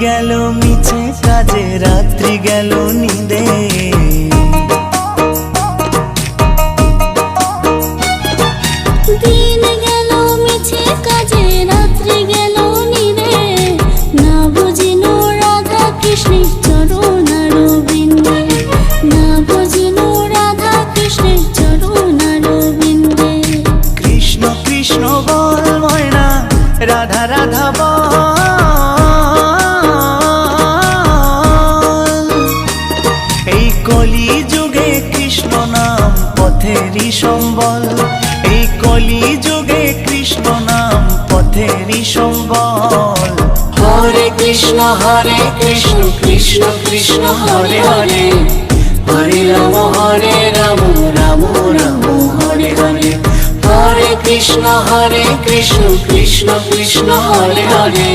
গেল মিছে কাজে, রাত্রি গেল নিদে। দিন গেল মিছে কাজে, রাত্রি গেল নিদে। না বুঝিনু রাধা কৃষ্ণের চরণারবিন্দে, না বুঝিনু রাধা কৃষ্ণের চরণারবিন্দে। কৃষ্ণ কৃষ্ণ বল ময়না, রাধা রাধা বল। এই কলি যুগে কৃষ্ণ নাম পথেরই সম্বল, এই কলি যুগে কৃষ্ণ নাম পথেরই সম্বল। হরে কৃষ্ণ কৃষ্ণ কৃষ্ণ হরে হরে, হরে রাম রাম রাম হরে হরে। হরে কৃষ্ণ কৃষ্ণ কৃষ্ণ হরে হরে।